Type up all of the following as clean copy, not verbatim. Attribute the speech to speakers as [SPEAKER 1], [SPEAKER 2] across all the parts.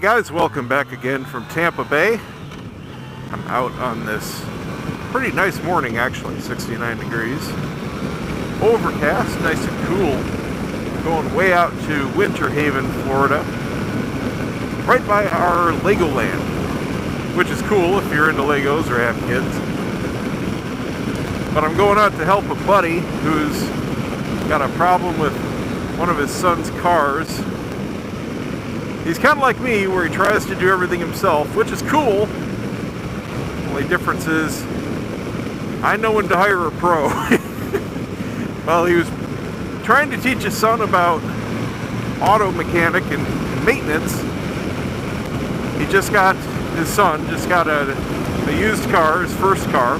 [SPEAKER 1] guys, welcome back again from Tampa Bay. I'm out on this pretty nice morning actually, 69 degrees. Overcast, nice and cool. Going way out to Winter Haven, Florida. Right by our Legoland, which is cool if you're into Legos or have kids. But I'm going out to help a buddy who's got a problem with one of his son's cars. He's kind of like me, where he tries to do everything himself, which is cool. Only difference is, I know when to hire a pro. Well, he was trying to teach his son about auto mechanic and maintenance. His son just got a used car, his first car.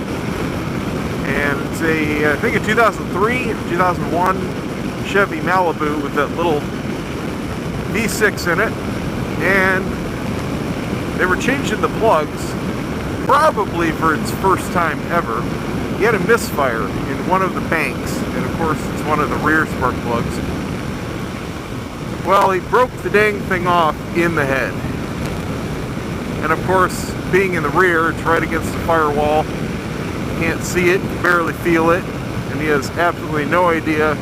[SPEAKER 1] And it's I think a 2003, 2001 Chevy Malibu with that little V6 in it. And they were changing the plugs, probably for its first time ever. He had a misfire in one of the banks, and of course it's one of the rear spark plugs. Well, he broke the dang thing off in the head. And of course, being in the rear, it's right against the firewall. Can't see it, can barely feel it, and he has absolutely no idea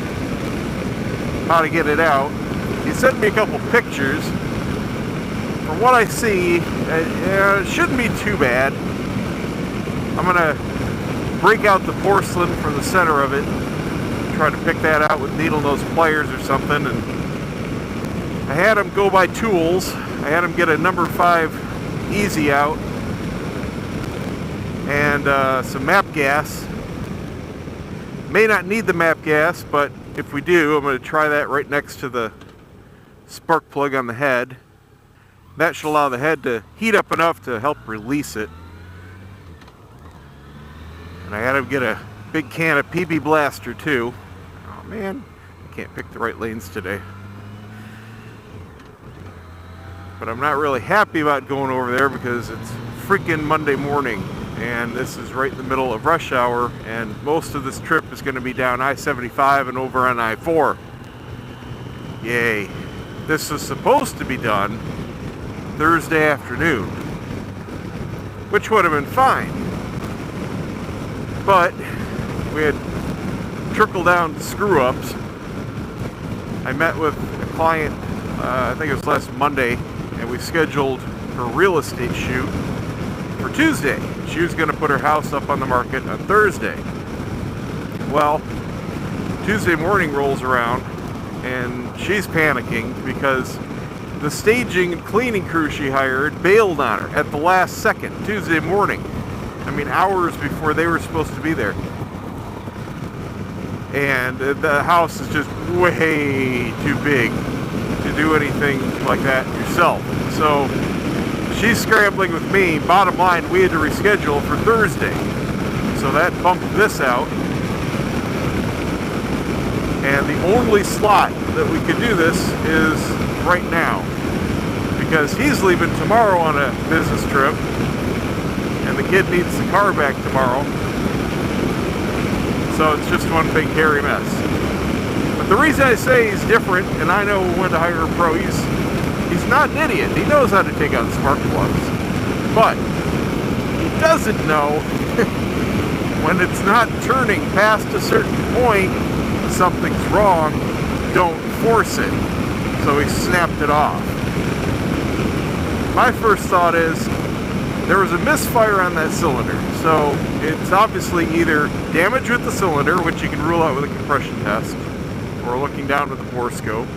[SPEAKER 1] how to get it out. He sent me a couple pictures. From what I see, it shouldn't be too bad. I'm gonna break out the porcelain from the center of it, try to pick that out with needle nose pliers or something. And I had him go buy tools. I had him get a number 5 easy out and some map gas. May not need the map gas, but if we do, I'm going to try that right next to the spark plug on the head. That should allow the head to heat up enough to help release it. And I had him get a big can of PB Blaster too. Oh man, I can't pick the right lanes today. But I'm not really happy about going over there because it's freaking Monday morning. And this is right in the middle of rush hour, and most of this trip is going to be down I-75 and over on I-4. Yay. This is supposed to be done Thursday afternoon, which would have been fine. But we had trickle-down screw-ups. I met with a client, I think it was last Monday, and we scheduled her real estate shoot for Tuesday. She was going to put her house up on the market on Thursday. Well, Tuesday morning rolls around and she's panicking because the staging and cleaning crew she hired bailed on her at the last second, Tuesday morning. I mean, hours before they were supposed to be there. And the house is just way too big to do anything like that yourself. So she's scrambling with me. Bottom line, we had to reschedule for Thursday. So that bumped this out. And the only slot that we could do this is right now. Because he's leaving tomorrow on a business trip. And the kid needs the car back tomorrow. So it's just one big hairy mess. But the reason I say he's different, and I know when to hire a pro, he's not an idiot. He knows how to take out spark plugs. But he doesn't know when it's not turning past a certain point, something's wrong, don't force it. So he snapped it off. My first thought is, there was a misfire on that cylinder. So it's obviously either damage with the cylinder, which you can rule out with a compression test, or looking down with the bore scope,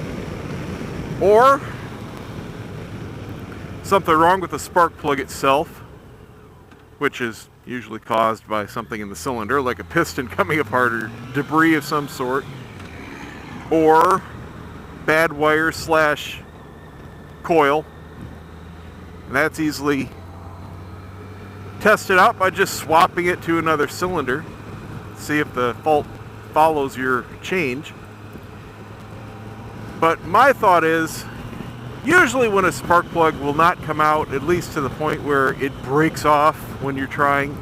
[SPEAKER 1] or something wrong with the spark plug itself, which is usually caused by something in the cylinder, like a piston coming apart or debris of some sort, or bad wire / coil. And that's easily tested out by just swapping it to another cylinder. See if the fault follows your change. But my thought is, usually when a spark plug will not come out, at least to the point where it breaks off when you're trying,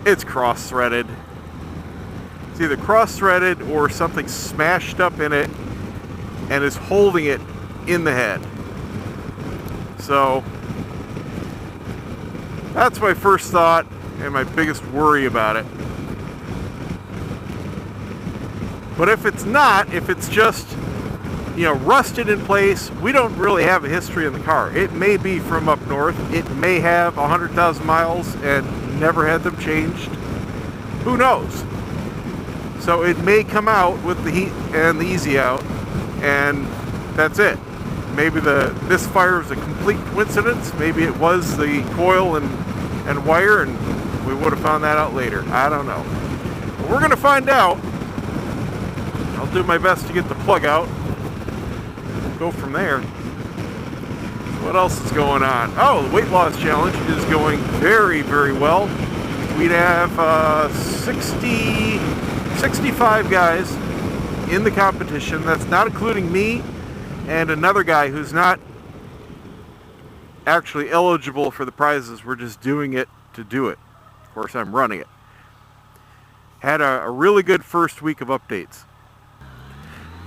[SPEAKER 1] it's cross-threaded. It's either cross-threaded or something smashed up in it and is holding it in the head. So that's my first thought and my biggest worry about it. But if it's not, if it's just, you know, rusted in place, we don't really have a history in the car. It may be from up north. It may have 100,000 miles and never had them changed. Who knows? So it may come out with the heat and the easy out, and that's it. Maybe this fire is a complete coincidence. Maybe it was the coil and wire, and we would have found that out later. I don't know. But we're going to find out. I'll do my best to get the plug out. Go from there. What else is going on? Oh, the weight loss challenge is going very, very well. We'd have 65 guys in the competition. That's not including me and another guy who's not actually eligible for the prizes. We're just doing it to do it. Of course, I'm running it. Had a really good first week of updates.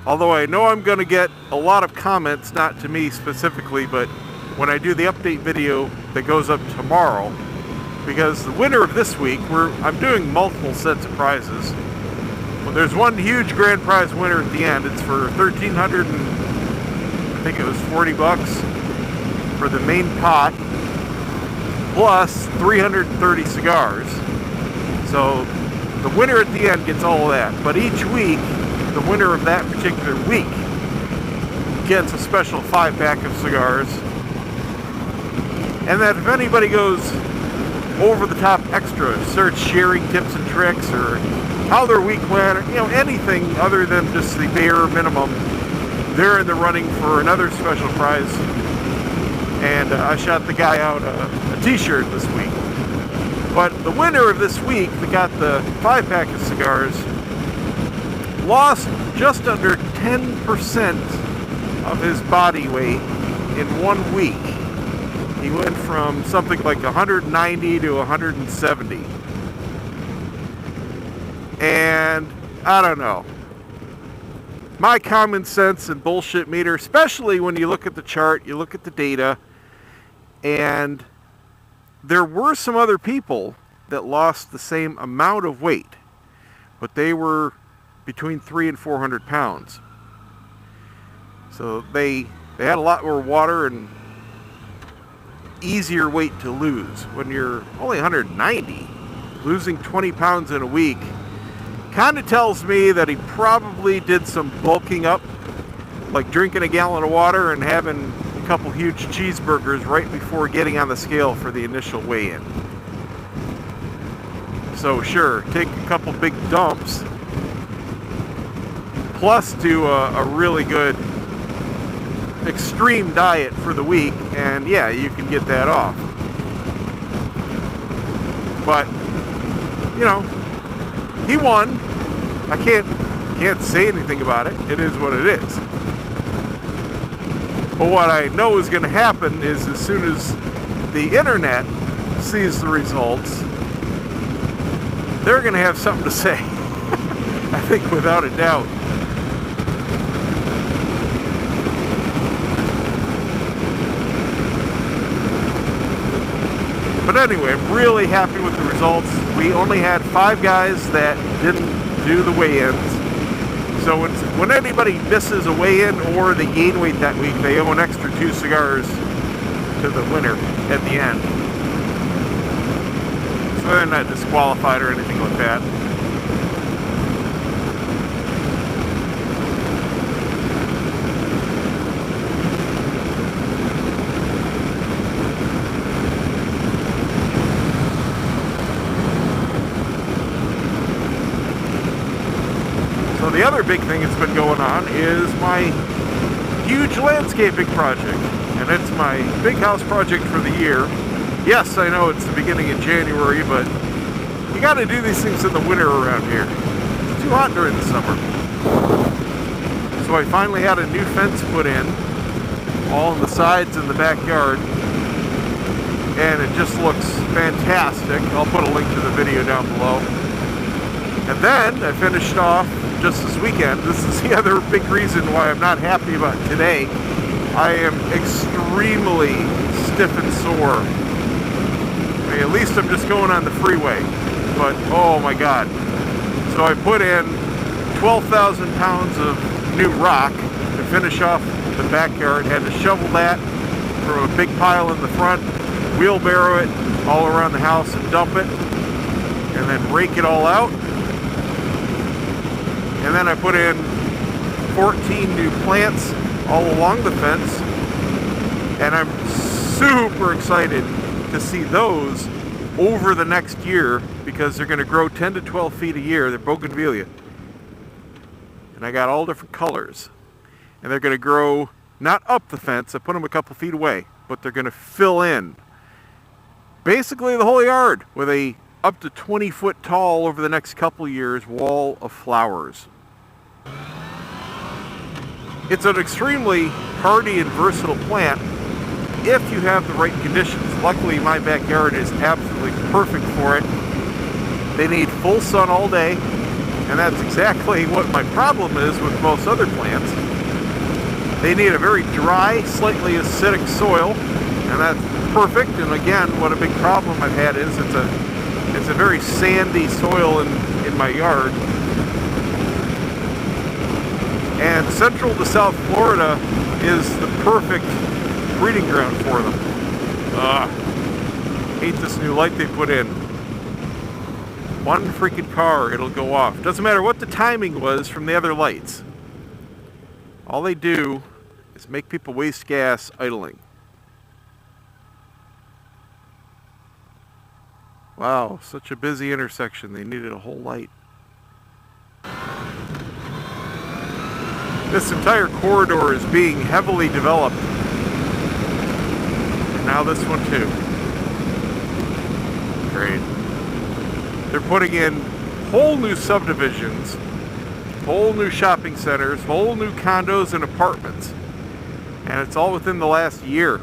[SPEAKER 1] Although I know I'm going to get a lot of comments, not to me specifically, but when I do the update video that goes up tomorrow, because the winner of this week, I'm doing multiple sets of prizes. Well, there's one huge grand prize winner at the end. It's for $1,300 and I think it was $40 for the main pot, plus 330 cigars. So the winner at the end gets all of that. But each week, the winner of that particular week gets a special 5-pack of cigars. And that if anybody goes over the top extra, starts sharing tips and tricks or how their week went, or, you know, anything other than just the bare minimum, they're in the running for another special prize. And I shot the guy out a t-shirt this week. But the winner of this week that got the 5-pack of cigars lost just under 10% of his body weight in 1 week. He went from something like 190 to 170. And I don't know. My common sense and bullshit meter, especially when you look at the chart, you look at the data, and there were some other people that lost the same amount of weight, but they were between 300 and 400 pounds. So they had a lot more water and easier weight to lose. When you're only 190, losing 20 pounds in a week kind of tells me that he probably did some bulking up, like drinking a gallon of water and having a couple huge cheeseburgers right before getting on the scale for the initial weigh-in. So sure, take a couple big dumps, plus do a really good extreme diet for the week, and yeah, you can get that off. But you know, he won. I can't say anything about it. It is what it is. But what I know is going to happen is as soon as the internet sees the results, they're going to have something to say. I think without a doubt. But anyway, I'm really happy with the results. We only had 5 guys that didn't do the weigh-ins. So when anybody misses a weigh-in or they gain weight that week, they owe an extra 2 cigars to the winner at the end. So they're not disqualified or anything like that. So the other big thing that's been going on is my huge landscaping project. And it's my big house project for the year. Yes, I know it's the beginning of January, but you got to do these things in the winter around here. It's too hot during the summer. So I finally had a new fence put in, all on the sides in the backyard. And it just looks fantastic. I'll put a link to the video down below. And then I finished off just this weekend. This is the other big reason why I'm not happy about today. I am extremely stiff and sore. I mean, at least I'm just going on the freeway. But, oh my God. So I put in 12,000 pounds of new rock to finish off the backyard. Had to shovel that from a big pile in the front, wheelbarrow it all around the house and dump it, and then rake it all out. And then I put in 14 new plants all along the fence, and I'm super excited to see those over the next year because they're going to grow 10 to 12 feet a year. They're bougainvillea. And I got all different colors. And they're going to grow not up the fence, I put them a couple feet away, but they're going to fill in basically the whole yard with a up to 20 foot tall over the next couple years wall of flowers. It's an extremely hardy and versatile plant if you have the right conditions. Luckily, my backyard is absolutely perfect for it. They need full sun all day, and that's exactly what my problem is with most other plants. They need a very dry, slightly acidic soil, and that's perfect. And again, what a big problem I've had is it's a very sandy soil in my yard. And Central to South Florida is the perfect breeding ground for them. Hate this new light they put in. One freaking car, it'll go off. Doesn't matter what the timing was from the other lights. All they do is make people waste gas idling. Wow, such a busy intersection. They needed a whole light. This entire corridor is being heavily developed. And now this one too. Great. They're putting in whole new subdivisions, whole new shopping centers, whole new condos and apartments. And it's all within the last year.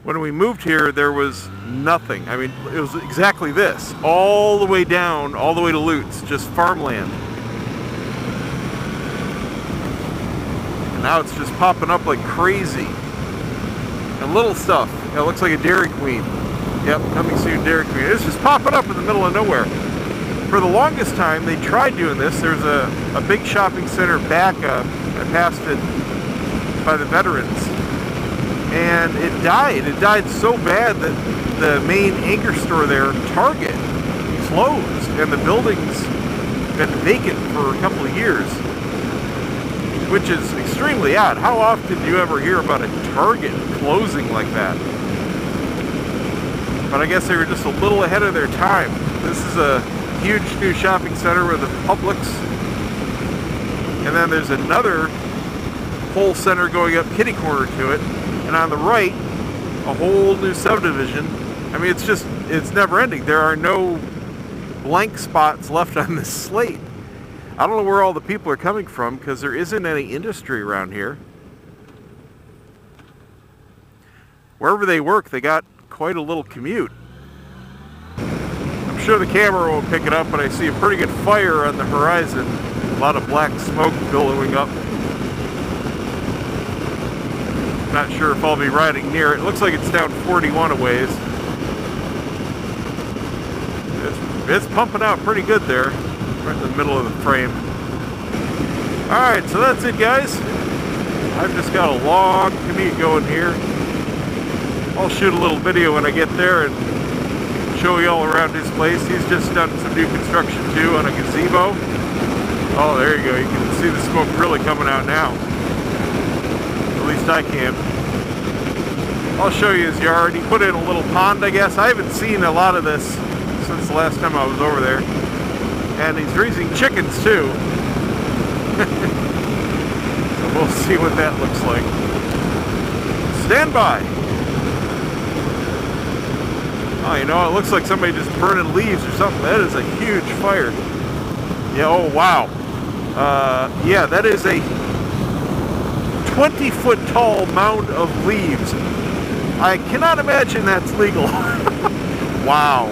[SPEAKER 1] When we moved here, there was nothing. I mean, it was exactly this. All the way down, all the way to Lutz, just farmland. And now it's just popping up like crazy. And little stuff. It looks like a Dairy Queen. Yep, coming soon, Dairy Queen. It's just popping up in the middle of nowhere. For the longest time, they tried doing this. There's a big shopping center back up. I passed it by the veterans. And it died. It died so bad that the main anchor store there, Target, closed. And the building's been vacant for a couple of years, which is extremely odd. How often do you ever hear about a Target closing like that? But I guess they were just a little ahead of their time. This is a huge new shopping center with a Publix. And then there's another whole center going up kitty corner to it. And on the right, a whole new subdivision. I mean, it's never ending. There are no blank spots left on this slate. I don't know where all the people are coming from because there isn't any industry around here. Wherever they work, they got quite a little commute. I'm sure the camera won't pick it up, but I see a pretty good fire on the horizon. A lot of black smoke billowing up. Not sure if I'll be riding near it. It looks like it's down 41 a ways. It's pumping out pretty good there, right in the middle of the frame. Alright, so that's it, guys. I've just got a long commute going here. I'll shoot a little video when I get there and show you all around his place. He's just done some new construction too on a gazebo. Oh, there you go. You can see the smoke really coming out now. At least I can. I'll show you his yard. He put in a little pond, I guess. I haven't seen a lot of this since the last time I was over there. And he's raising chickens too. So we'll see what that looks like. Stand by. Oh, you know, it looks like somebody just burning leaves or something. That is a huge fire. Yeah, oh wow. Yeah, that is a 20-foot tall mound of leaves. I cannot imagine that's legal. Wow.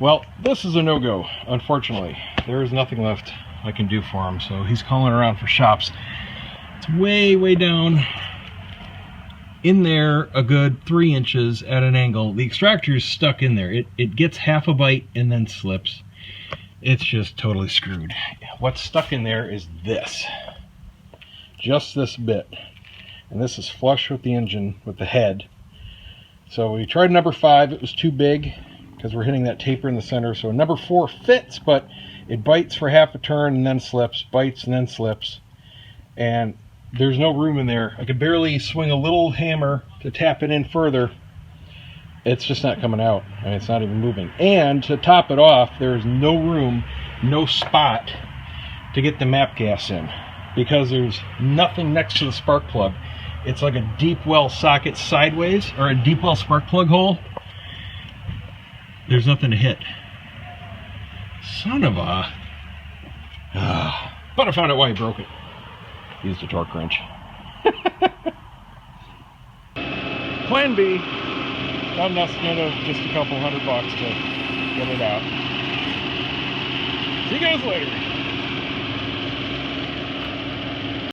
[SPEAKER 2] Well, this is a no-go, unfortunately. There is nothing left I can do for him, so he's calling around for shops. It's way, way down in there, a good 3 inches at an angle. The extractor is stuck in there. It gets half a bite and then slips. It's just totally screwed. What's stuck in there is this. Just this bit. And this is flush with the engine, with the head. So we tried number 5. It was too big because we're hitting that taper in the center. So number 4 fits, but it bites for half a turn and then slips, bites and then slips. And there's no room in there. I could barely swing a little hammer to tap it in further. It's just not coming out. I mean, it's not even moving. And to top it off, there is no room, no spot to get the map gas in because there's nothing next to the spark plug. It's like a deep well socket sideways, or a deep well spark plug hole. There's nothing to hit. Son of a... But I found out why he broke it. Used a torque wrench. Plan B. Not an estimate of just a couple $100 to get it out. See you guys later.